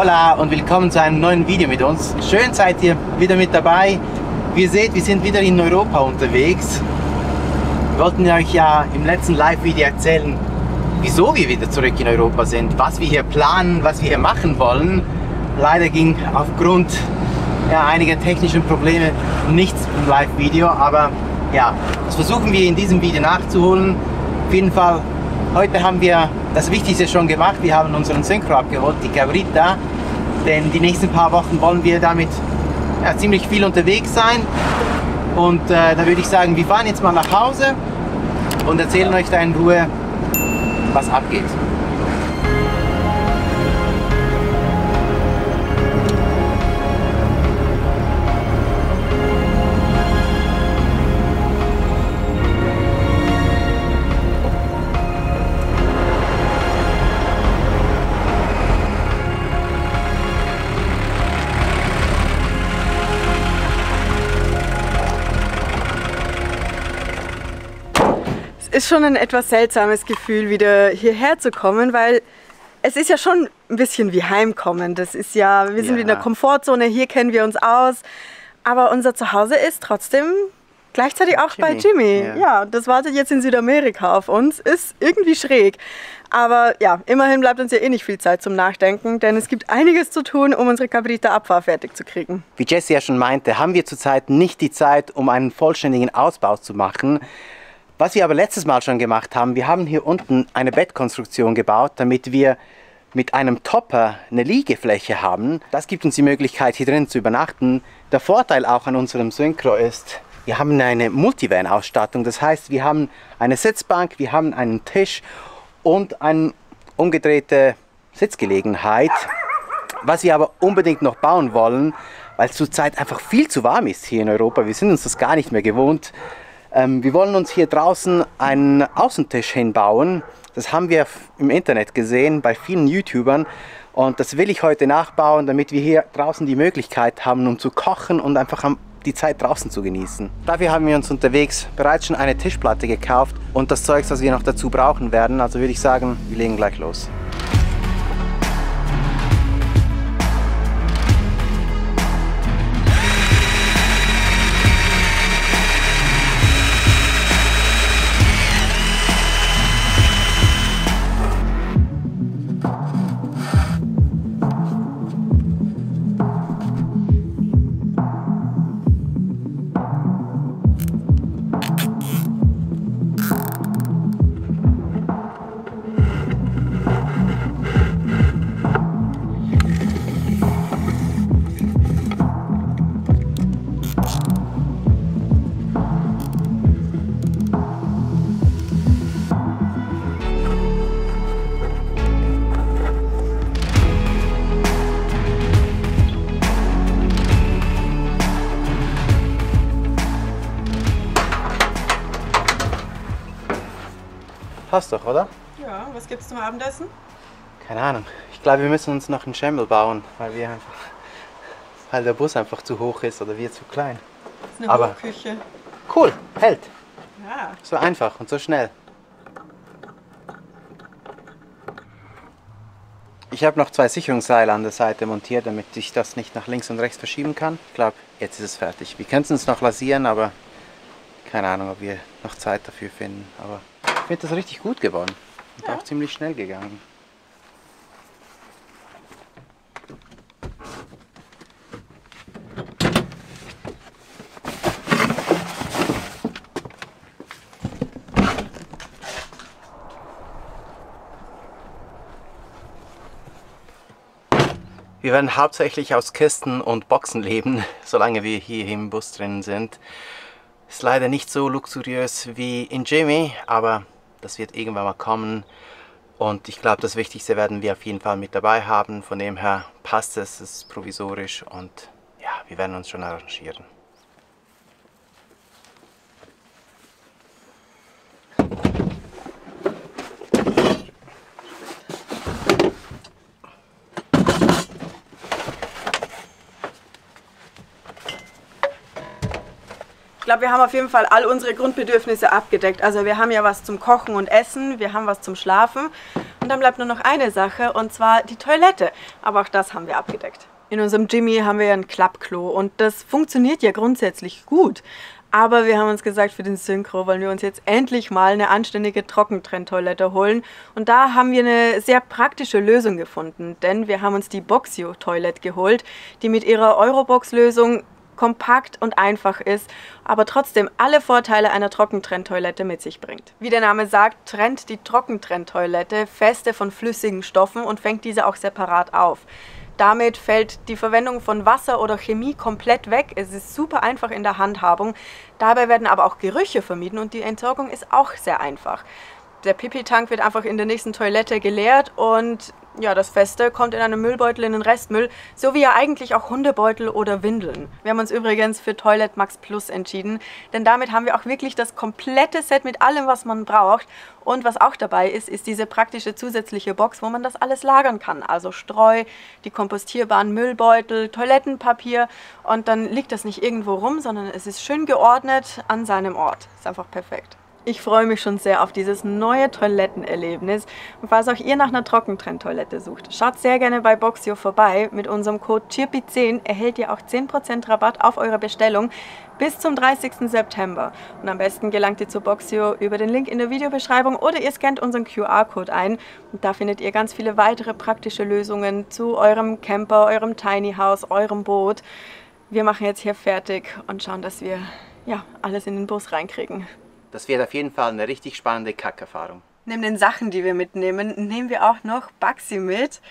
Hola und willkommen zu einem neuen Video mit uns. Schön seid ihr wieder mit dabei. Wie ihr seht, wir sind wieder in Europa unterwegs. Wir wollten euch ja im letzten Live-Video erzählen, wieso wir wieder zurück in Europa sind, was wir hier planen, was wir hier machen wollen. Leider ging aufgrund einiger technischen Probleme nichts im Live-Video, aber ja, das versuchen wir in diesem Video nachzuholen. Auf jeden Fall, heute haben wir das Wichtigste schon gemacht. Wir haben unseren Synchro abgeholt, die Cabrita, denn die nächsten paar Wochen wollen wir damit ziemlich viel unterwegs sein. Und da würde ich sagen, wir fahren jetzt mal nach Hause und erzählen euch da in Ruhe, was abgeht. Ist schon ein etwas seltsames Gefühl, wieder hierher zu kommen, weil es ist ja schon ein bisschen wie Heimkommen. Das ist ja, wir sind in der Komfortzone, hier kennen wir uns aus, aber unser Zuhause ist trotzdem gleichzeitig auch bei Jimmy. Ja, das wartet jetzt in Südamerika auf uns, ist irgendwie schräg. Aber ja, immerhin bleibt uns ja eh nicht viel Zeit zum Nachdenken, denn es gibt einiges zu tun, um unsere Cabrita-Abfahrt fertig zu kriegen. Wie Jesse ja schon meinte, haben wir zurzeit nicht die Zeit, um einen vollständigen Ausbau zu machen. Was wir aber letztes Mal schon gemacht haben, wir haben hier unten eine Bettkonstruktion gebaut, damit wir mit einem Topper eine Liegefläche haben. Das gibt uns die Möglichkeit, hier drin zu übernachten. Der Vorteil auch an unserem Synchro ist, wir haben eine Multivan-Ausstattung. Das heißt, wir haben eine Sitzbank, wir haben einen Tisch und eine umgedrehte Sitzgelegenheit. Was wir aber unbedingt noch bauen wollen, weil es zurzeit einfach viel zu warm ist hier in Europa. Wir sind uns das gar nicht mehr gewohnt. Wir wollen uns hier draußen einen Außentisch hinbauen. Das haben wir im Internet gesehen bei vielen YouTubern und das will ich heute nachbauen, damit wir hier draußen die Möglichkeit haben, um zu kochen und einfach die Zeit draußen zu genießen. Dafür haben wir uns unterwegs bereits schon eine Tischplatte gekauft und das Zeugs, was wir noch dazu brauchen werden. Also würde ich sagen, wir legen gleich los. Passt doch, oder? Ja, was gibt's zum Abendessen? Keine Ahnung. Ich glaube, wir müssen uns noch einen Schemmel bauen, weil der Bus einfach zu hoch ist oder wir zu klein. Das ist eine Hochküche. Cool, hält. Ja. So einfach und so schnell. Ich habe noch 2 Sicherungsseile an der Seite montiert, damit ich das nicht nach links und rechts verschieben kann. Ich glaube, jetzt ist es fertig. Wir könnten es noch lasieren, aber keine Ahnung, ob wir noch Zeit dafür finden. Aber ich finde das richtig gut geworden und auch ziemlich schnell gegangen. Wir werden hauptsächlich aus Kisten und Boxen leben, solange wir hier im Bus drin sind. Ist leider nicht so luxuriös wie in Jimmy, aber das wird irgendwann mal kommen. Und ich glaube, das Wichtigste werden wir auf jeden Fall mit dabei haben. Von dem her passt es, es ist provisorisch und ja, wir werden uns schon arrangieren. Ich glaube, wir haben auf jeden Fall all unsere Grundbedürfnisse abgedeckt. Also wir haben ja was zum Kochen und Essen, wir haben was zum Schlafen Und dann bleibt nur noch eine Sache, und zwar die Toilette. Aber auch das haben wir abgedeckt. In unserem Jimmy haben wir ja ein Klappklo und das funktioniert ja grundsätzlich gut. Aber wir haben uns gesagt, für den Synchro wollen wir uns jetzt endlich mal eine anständige Trockentrenntoilette holen. Und da haben wir eine sehr praktische Lösung gefunden, denn wir haben uns die Boxio Toilette geholt, die mit ihrer Eurobox-Lösung kompakt und einfach ist, aber trotzdem alle Vorteile einer Trockentrenntoilette mit sich bringt. Wie der Name sagt, trennt die Trockentrenntoilette Feste von flüssigen Stoffen und fängt diese auch separat auf. Damit fällt die Verwendung von Wasser oder Chemie komplett weg. Es ist super einfach in der Handhabung. Dabei werden aber auch Gerüche vermieden und die Entsorgung ist auch sehr einfach. Der Pipi-Tank wird einfach in der nächsten Toilette geleert und ja, das Feste kommt in einem Müllbeutel in den Restmüll, so wie ja eigentlich auch Hundebeutel oder Windeln. Wir haben uns übrigens für Toilet Max Plus entschieden, denn damit haben wir auch wirklich das komplette Set mit allem, was man braucht. Und was auch dabei ist, ist diese praktische zusätzliche Box, wo man das alles lagern kann. Also Streu, die kompostierbaren Müllbeutel, Toilettenpapier und dann liegt das nicht irgendwo rum, sondern es ist schön geordnet an seinem Ort. Ist einfach perfekt. Ich freue mich schon sehr auf dieses neue Toilettenerlebnis. Und falls auch ihr nach einer Trockentrenntoilette sucht, schaut sehr gerne bei Boxio vorbei. Mit unserem Code CHIRPY10 erhält ihr auch 10% Rabatt auf eure Bestellung bis zum 30. September. Und am besten gelangt ihr zu Boxio über den Link in der Videobeschreibung oder ihr scannt unseren QR-Code ein. Und da findet ihr ganz viele weitere praktische Lösungen zu eurem Camper, eurem Tiny House, eurem Boot. Wir machen jetzt hier fertig und schauen, dass wir ja, alles in den Bus reinkriegen. Das wird auf jeden Fall eine richtig spannende Kackerfahrung. Neben den Sachen, die wir mitnehmen, nehmen wir auch noch Baxi mit.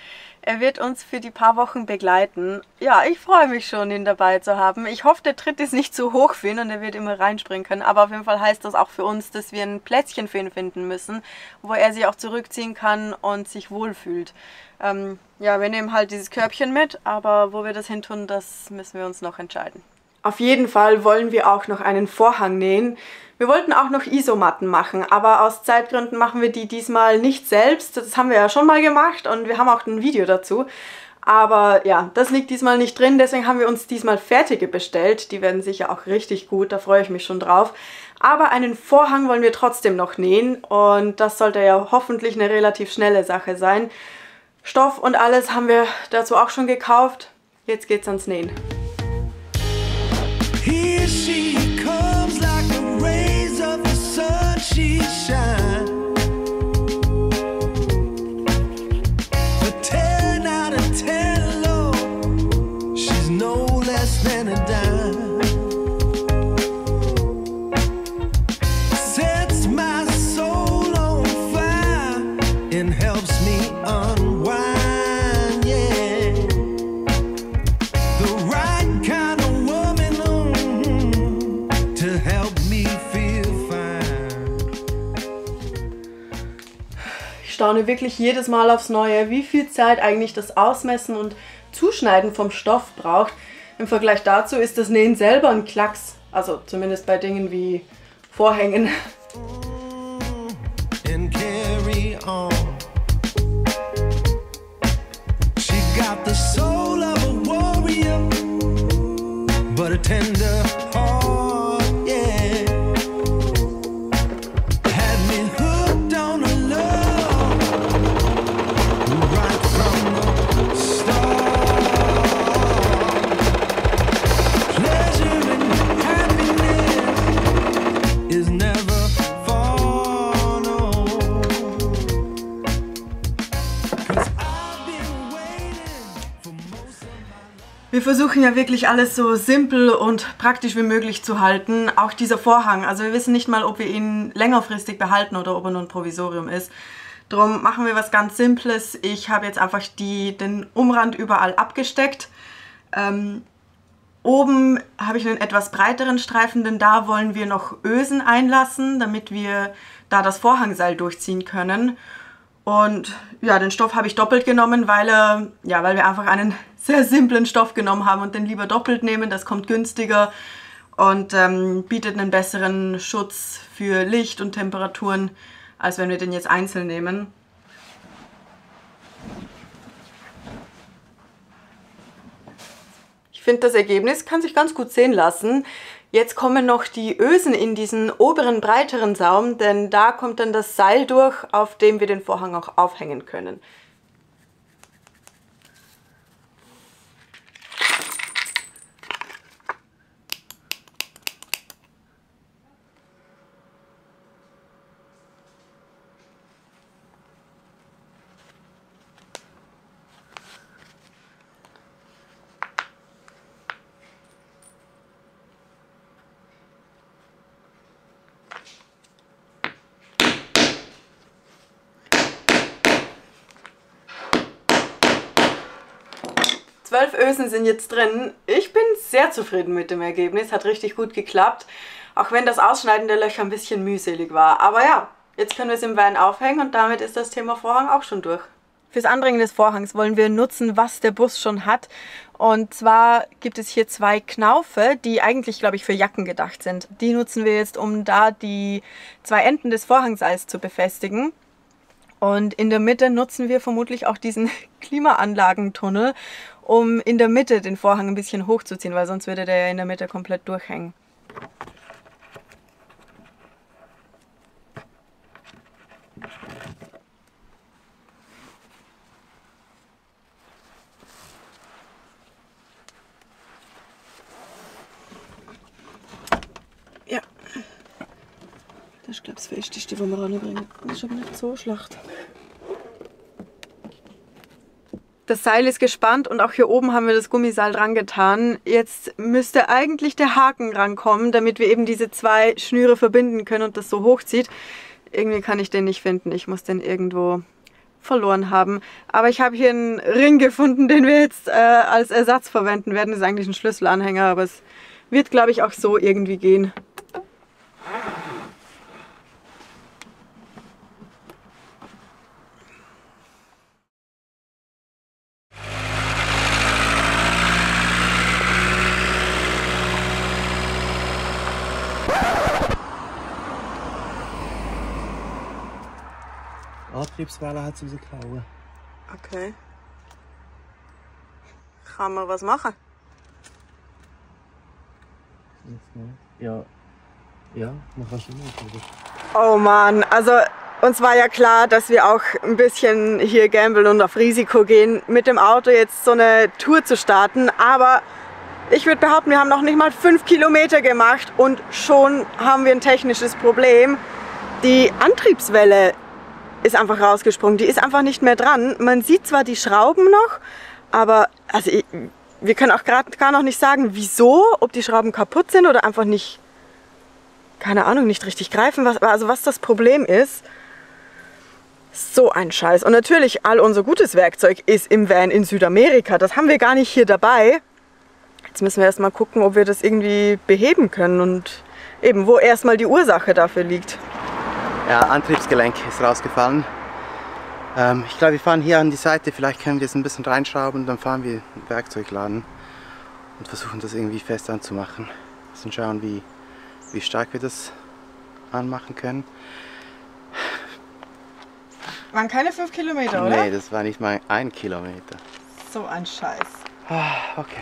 Er wird uns für die paar Wochen begleiten. Ja, ich freue mich schon, ihn dabei zu haben. Ich hoffe, der Tritt ist nicht zu hoch für ihn und er wird immer reinspringen können. Aber auf jeden Fall heißt das auch für uns, dass wir ein Plätzchen für ihn finden müssen, wo er sich auch zurückziehen kann und sich wohlfühlt. Ja, wir nehmen halt dieses Körbchen mit, aber wo wir das hin tun, das müssen wir uns noch entscheiden. Auf jeden Fall wollen wir auch noch einen Vorhang nähen. Wir wollten auch noch Isomatten machen, aber aus Zeitgründen machen wir die diesmal nicht selbst. Das haben wir ja schon mal gemacht und wir haben auch ein Video dazu. Aber ja, das liegt diesmal nicht drin, deswegen haben wir uns diesmal fertige bestellt. Die werden sicher auch richtig gut, da freue ich mich schon drauf. Aber einen Vorhang wollen wir trotzdem noch nähen und das sollte ja hoffentlich eine relativ schnelle Sache sein. Stoff und alles haben wir dazu auch schon gekauft. Jetzt geht's ans Nähen. Here she comes like the rays of the sun, she shines. A 10 out of 10, Lord, she's no less than a dime. Sets my soul on fire and helps me unwind. Ich staune wirklich jedes Mal aufs Neue, wie viel Zeit eigentlich das Ausmessen und Zuschneiden vom Stoff braucht. Im Vergleich dazu ist das Nähen selber ein Klacks, also zumindest bei Dingen wie Vorhängen. And carry on. She got the soul of a warrior, but a tender heart, yeah. Had me hooked on a love right from the start. Pleasure and happiness is never far, no. 'Cause I've been waiting for most of my life. Wir versuchen ja wirklich alles so simpel und praktisch wie möglich zu halten. Auch dieser Vorhang, also wir wissen nicht mal, ob wir ihn längerfristig behalten oder ob er nur ein Provisorium ist. Darum machen wir was ganz Simples. Ich habe jetzt einfach den Umrand überall abgesteckt. Oben habe ich einen etwas breiteren Streifen, denn da wollen wir noch Ösen einlassen, damit wir da das Vorhangseil durchziehen können. Und ja, den Stoff habe ich doppelt genommen, weil wir einfach einen sehr simplen Stoff genommen haben und den lieber doppelt nehmen. Das kommt günstiger und bietet einen besseren Schutz für Licht und Temperaturen, als wenn wir den jetzt einzeln nehmen. Ich finde, das Ergebnis kann sich ganz gut sehen lassen. Jetzt kommen noch die Ösen in diesen oberen, breiteren Saum, denn da kommt dann das Seil durch, auf dem wir den Vorhang auch aufhängen können. Zwölf Ösen sind jetzt drin. Ich bin sehr zufrieden mit dem Ergebnis. Hat richtig gut geklappt. Auch wenn das Ausschneiden der Löcher ein bisschen mühselig war. Aber ja, jetzt können wir es im Van aufhängen und damit ist das Thema Vorhang auch schon durch. Fürs Anbringen des Vorhangs wollen wir nutzen, was der Bus schon hat. Und zwar gibt es hier zwei Knaufe, die eigentlich, glaube ich, für Jacken gedacht sind. Die nutzen wir jetzt, um da die zwei Enden des Vorhangseils zu befestigen. Und in der Mitte nutzen wir vermutlich auch diesen Klimaanlagentunnel, um in der Mitte den Vorhang ein bisschen hochzuziehen, weil sonst würde der ja in der Mitte komplett durchhängen. Ja. Das ist, glaube ich, das Wichtigste, was wir ranbringen. Das ist aber nicht so schlecht. Das Seil ist gespannt und auch hier oben haben wir das Gummiseil dran getan. Jetzt müsste eigentlich der Haken rankommen, damit wir eben diese zwei Schnüre verbinden können und das so hochzieht. Irgendwie kann ich den nicht finden. Ich muss den irgendwo verloren haben. Aber ich habe hier einen Ring gefunden, den wir jetzt als Ersatz verwenden werden. Das ist eigentlich ein Schlüsselanhänger, aber es wird, glaube ich, auch so irgendwie gehen. Antriebswelle hat sie rausgehauen. Okay. Kann man was machen? Ja. Ja, man kann schon machen. Oh Mann, also uns war ja klar, dass wir auch ein bisschen hier gamblen und auf Risiko gehen, mit dem Auto jetzt so eine Tour zu starten. Aber ich würde behaupten, wir haben noch nicht mal 5 Kilometer gemacht und schon haben wir ein technisches Problem. Die Antriebswelle ist einfach rausgesprungen. Die ist einfach nicht mehr dran. Man sieht zwar die Schrauben noch, aber also wir können auch gerade gar noch nicht sagen, wieso, ob die Schrauben kaputt sind oder einfach nicht, keine Ahnung, nicht richtig greifen. Was das Problem ist. So ein Scheiß. Und natürlich, all unser gutes Werkzeug ist im Van in Südamerika. Das haben wir gar nicht hier dabei. Jetzt müssen wir erstmal gucken, ob wir das irgendwie beheben können und eben, wo erstmal die Ursache dafür liegt. Ja, Antriebsgelenk ist rausgefallen. Ich glaube, wir fahren hier an die Seite, vielleicht können wir es ein bisschen reinschrauben und dann fahren wir in den Werkzeugladen und versuchen das irgendwie fest anzumachen. Und schauen, wie stark wir das anmachen können. Waren keine 5 Kilometer, oder? Nee, das war nicht mal 1 Kilometer. So ein Scheiß. Okay.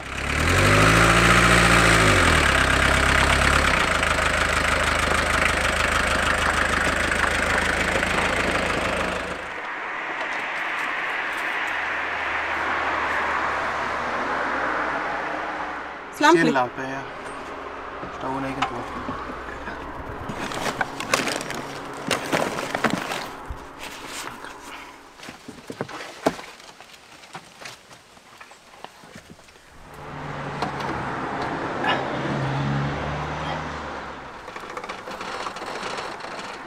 Stirnlampe, ja. Ist da unten irgendwo.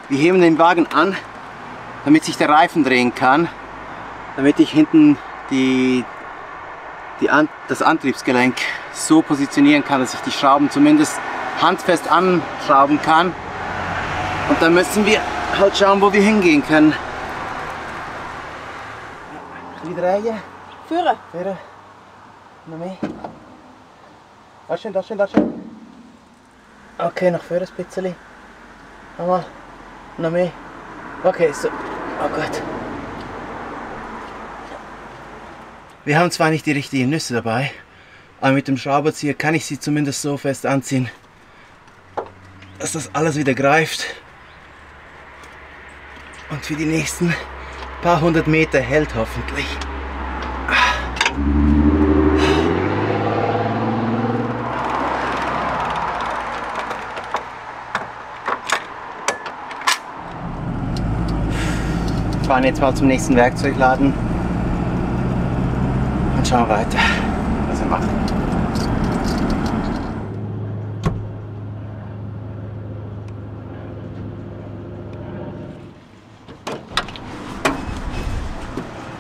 Wir heben den Wagen an, damit sich der Reifen drehen kann, damit ich hinten das Antriebsgelenk so positionieren kann, dass ich die Schrauben zumindest handfest anschrauben kann. Und dann müssen wir halt schauen, wo wir hingehen können. Ein bisschen drehen. Führer. Führer. Noch mehr. Da schön, da schön, da schön. Okay, noch vorne ein bisschen. Nochmal. Noch mehr. Okay, so. Oh Gott. Wir haben zwar nicht die richtigen Nüsse dabei, aber mit dem Schraubenzieher kann ich sie zumindest so fest anziehen, dass das alles wieder greift und für die nächsten paar hundert Meter hält hoffentlich. Wir fahren jetzt mal zum nächsten Werkzeugladen und schauen weiter, was wir machen.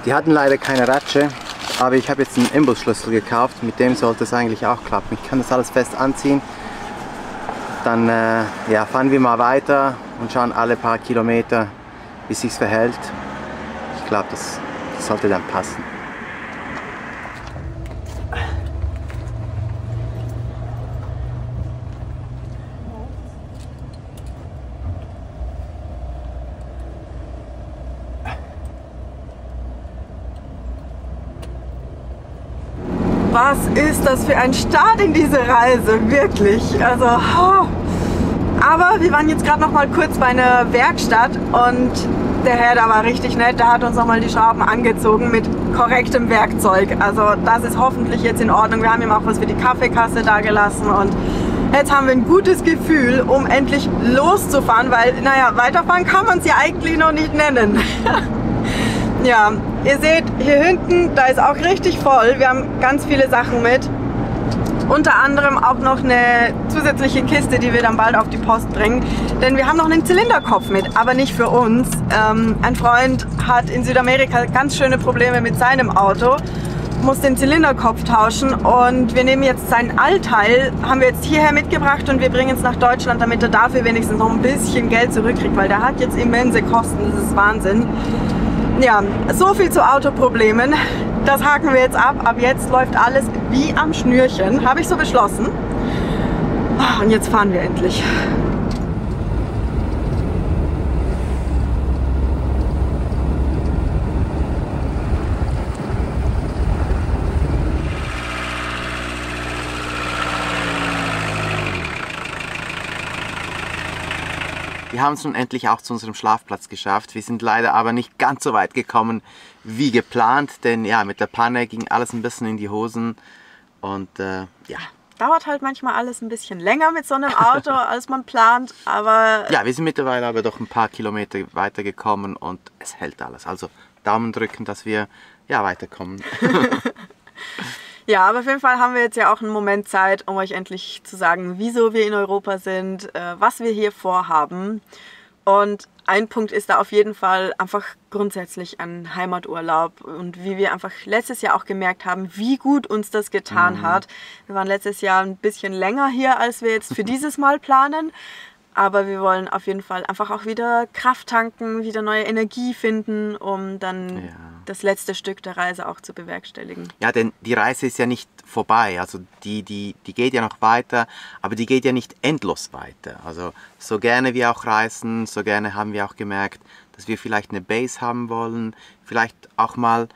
Die hatten leider keine Ratsche, aber ich habe jetzt einen Imbusschlüssel gekauft, mit dem sollte es eigentlich auch klappen. Ich kann das alles fest anziehen, dann ja, fahren wir mal weiter und schauen alle paar Kilometer, wie es sich verhält. Ich glaube, das sollte dann passen. Was ist das für ein Start in diese Reise, wirklich. Also, aber wir waren jetzt gerade noch mal kurz bei einer Werkstatt und der Herr da war richtig nett, der hat uns noch mal die Schrauben angezogen mit korrektem Werkzeug. Also das ist hoffentlich jetzt in Ordnung. Wir haben ihm auch was für die Kaffeekasse da gelassen und jetzt haben wir ein gutes Gefühl, um endlich loszufahren, weil, naja, weiterfahren kann man es ja eigentlich noch nicht nennen. Ja, ihr seht hier hinten, da ist auch richtig voll. Wir haben ganz viele Sachen mit. Unter anderem auch noch eine zusätzliche Kiste, die wir dann bald auf die Post bringen. Denn wir haben noch einen Zylinderkopf mit, aber nicht für uns. Ein Freund hat in Südamerika ganz schöne Probleme mit seinem Auto, muss den Zylinderkopf tauschen und wir nehmen jetzt sein Altteil, haben wir jetzt hierher mitgebracht und wir bringen es nach Deutschland, damit er dafür wenigstens noch ein bisschen Geld zurückkriegt, weil der hat jetzt immense Kosten, das ist Wahnsinn. Ja, so viel zu Autoproblemen. Das haken wir jetzt ab. Ab jetzt läuft alles wie am Schnürchen. Habe ich so beschlossen. Und jetzt fahren wir endlich. Wir haben es nun endlich auch zu unserem Schlafplatz geschafft. Wir sind leider aber nicht ganz so weit gekommen wie geplant, denn ja, mit der Panne ging alles ein bisschen in die Hosen und ja. Dauert halt manchmal alles ein bisschen länger mit so einem Auto, als man plant, aber... Ja, wir sind mittlerweile aber doch ein paar Kilometer weitergekommen und es hält alles. Also Daumen drücken, dass wir ja weiterkommen. Ja, aber auf jeden Fall haben wir jetzt ja auch einen Moment Zeit, um euch endlich zu sagen, wieso wir in Europa sind, was wir hier vorhaben. Und ein Punkt ist da auf jeden Fall einfach grundsätzlich ein Heimaturlaub und wie wir einfach letztes Jahr auch gemerkt haben, wie gut uns das getan hat. Wir waren letztes Jahr ein bisschen länger hier, als wir jetzt für dieses Mal planen. Aber wir wollen auf jeden Fall einfach auch wieder Kraft tanken, wieder neue Energie finden, um dann das letzte Stück der Reise auch zu bewerkstelligen. Ja, denn die Reise ist ja nicht vorbei. Also die geht ja noch weiter, aber die geht ja nicht endlos weiter. Also so gerne wir auch reisen, so gerne haben wir auch gemerkt, dass wir vielleicht eine Base haben wollen, vielleicht auch mal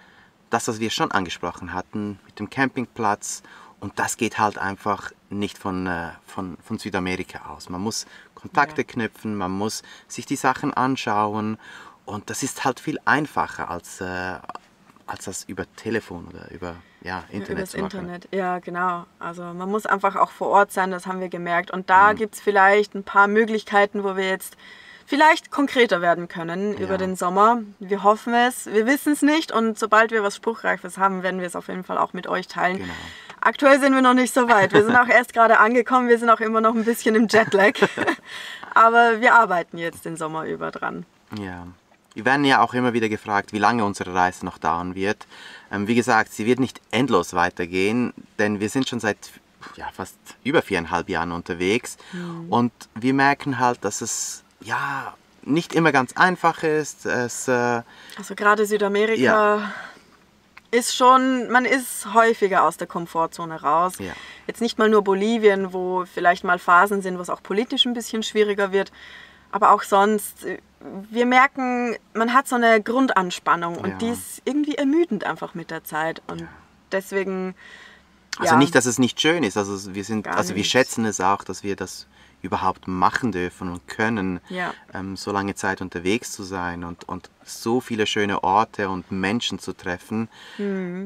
das, was wir schon angesprochen hatten, mit dem Campingplatz. Und das geht halt einfach nicht von Südamerika aus. Man muss Kontakte knüpfen, man muss sich die Sachen anschauen und das ist halt viel einfacher als das über Telefon oder über Internet zu machen. Internet, ja genau. Also man muss einfach auch vor Ort sein, das haben wir gemerkt. Und da gibt es vielleicht ein paar Möglichkeiten, wo wir jetzt vielleicht konkreter werden können über den Sommer. Wir hoffen es, wir wissen es nicht und sobald wir was Spruchreifes haben, werden wir es auf jeden Fall auch mit euch teilen. Genau. Aktuell sind wir noch nicht so weit. Wir sind auch erst gerade angekommen, wir sind auch immer noch ein bisschen im Jetlag. Aber wir arbeiten jetzt den Sommer über dran. Ja. Wir werden ja auch immer wieder gefragt, wie lange unsere Reise noch dauern wird. Wie gesagt, sie wird nicht endlos weitergehen, denn wir sind schon seit fast über 4,5 Jahren unterwegs. Und wir merken halt, dass es nicht immer ganz einfach ist. Also gerade Südamerika ist schon, man ist häufiger aus der Komfortzone raus. Ja. Jetzt nicht mal nur Bolivien, wo vielleicht mal Phasen sind, wo es auch politisch ein bisschen schwieriger wird, aber auch sonst. Wir merken, man hat so eine Grundanspannung und die ist irgendwie ermüdend einfach mit der Zeit und deswegen... Also nicht, dass es nicht schön ist, also wir schätzen es auch, dass wir das überhaupt machen dürfen und können, Ja. so lange Zeit unterwegs zu sein und so viele schöne Orte und Menschen zu treffen.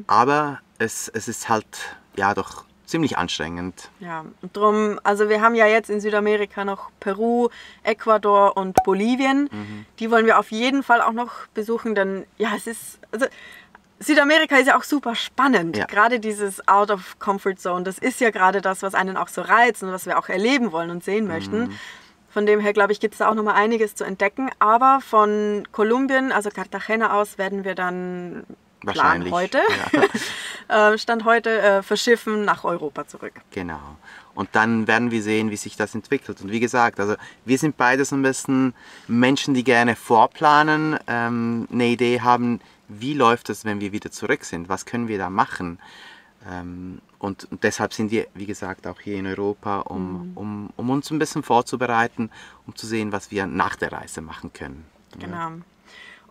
Aber es ist halt ja doch ziemlich anstrengend. Ja, und drum, also wir haben ja jetzt in Südamerika noch Peru, Ecuador und Bolivien. Die wollen wir auf jeden Fall auch noch besuchen, denn ja, also Südamerika ist ja auch super spannend. Ja. Gerade dieses Out of Comfort Zone, das ist ja gerade das, was einen auch so reizt und was wir auch erleben wollen und sehen möchten. Von dem her, glaube ich, gibt es da auch noch mal einiges zu entdecken. Aber von Kolumbien, also Cartagena aus, werden wir dann Wahrscheinlich. heute, Stand heute, verschiffen nach Europa zurück. Genau. Und dann werden wir sehen, wie sich das entwickelt. Und wie gesagt, also wir sind beide so ein bisschen Menschen, die gerne vorplanen, eine Idee haben, wie läuft es, wenn wir wieder zurück sind, was können wir da machen. Und deshalb sind wir, wie gesagt, auch hier in Europa, um uns ein bisschen vorzubereiten, um zu sehen, was wir nach der Reise machen können. Genau.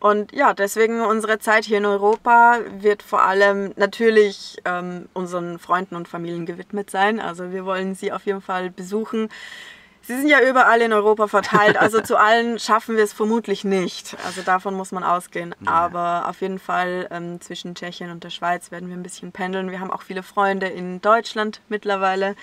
Und ja, deswegen unsere Zeit hier in Europa wird vor allem natürlich unseren Freunden und Familien gewidmet sein. Also wir wollen sie auf jeden Fall besuchen. Sie sind ja überall in Europa verteilt, also zu allen schaffen wir es vermutlich nicht. Also davon muss man ausgehen. Ja. Aber auf jeden Fall zwischen Tschechien und der Schweiz werden wir ein bisschen pendeln. Wir haben auch viele Freunde in Deutschland mittlerweile.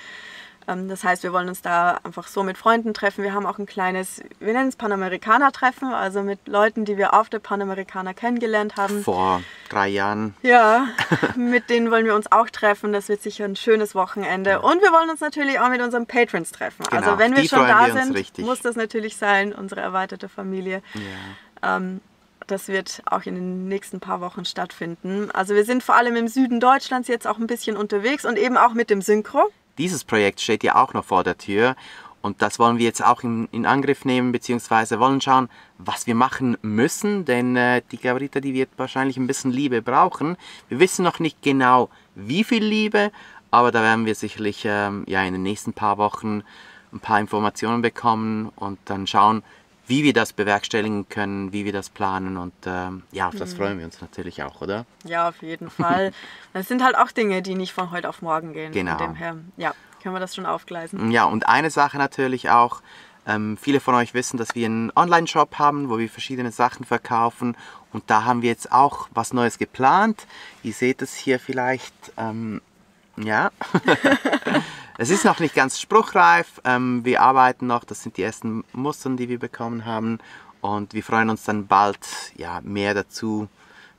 Das heißt, wir wollen uns da einfach so mit Freunden treffen. Wir haben auch ein kleines, wir nennen es Panamerikaner-Treffen, also mit Leuten, die wir auf der Panamerikaner kennengelernt haben. Vor 3 Jahren. Ja, mit denen wollen wir uns auch treffen. Das wird sicher ein schönes Wochenende. Ja. Und wir wollen uns natürlich auch mit unseren Patrons treffen. Genau, also wenn wir schon da sind, richtig. muss das natürlich sein, unsere erweiterte Familie. Ja. Das wird auch in den nächsten paar Wochen stattfinden. Also wir sind vor allem im Süden Deutschlands jetzt auch ein bisschen unterwegs und eben auch mit dem Synchro. Dieses Projekt steht ja auch noch vor der Tür und das wollen wir jetzt auch in Angriff nehmen, beziehungsweise wollen schauen, was wir machen müssen, denn die Gabriela, die wird wahrscheinlich ein bisschen Liebe brauchen. Wir wissen noch nicht genau, wie viel Liebe, aber da werden wir sicherlich ja, in den nächsten paar Wochen ein paar Informationen bekommen und dann schauen, wie wir das bewerkstelligen können, wie wir das planen und ja, auf das freuen wir uns natürlich auch, oder? Ja, auf jeden Fall. Das sind halt auch Dinge, die nicht von heute auf morgen gehen. Genau. Von dem her, ja, können wir das schon aufgleisen. Ja, und eine Sache natürlich auch, viele von euch wissen, dass wir einen Online-Shop haben, wo wir verschiedene Sachen verkaufen und da haben wir jetzt auch was Neues geplant. Ihr seht es hier vielleicht, ja. Es ist noch nicht ganz spruchreif, wir arbeiten noch, das sind die ersten Mustern, die wir bekommen haben und wir freuen uns dann bald, ja, mehr dazu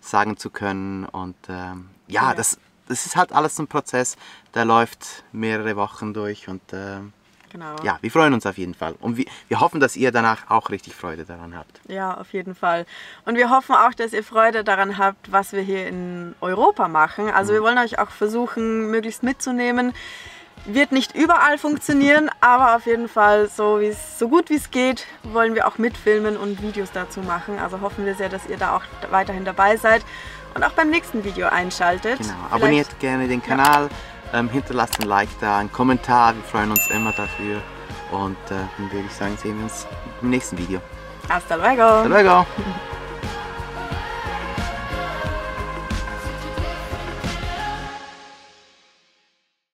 sagen zu können und ja, das ist halt alles ein Prozess, der läuft mehrere Wochen durch und genau. Ja, wir freuen uns auf jeden Fall und wir hoffen, dass ihr danach auch richtig Freude daran habt. Ja, auf jeden Fall. Und wir hoffen auch, dass ihr Freude daran habt, was wir hier in Europa machen. Also wir wollen euch auch versuchen, möglichst mitzunehmen. Wird nicht überall funktionieren, aber auf jeden Fall so gut wie es geht, wollen wir auch mitfilmen und Videos dazu machen. Also hoffen wir sehr, dass ihr da auch weiterhin dabei seid und auch beim nächsten Video einschaltet. Genau, abonniert gerne den Kanal, hinterlasst ein Like da, einen Kommentar, wir freuen uns immer dafür und dann würde ich sagen, sehen wir uns im nächsten Video. Hasta luego! Hasta luego!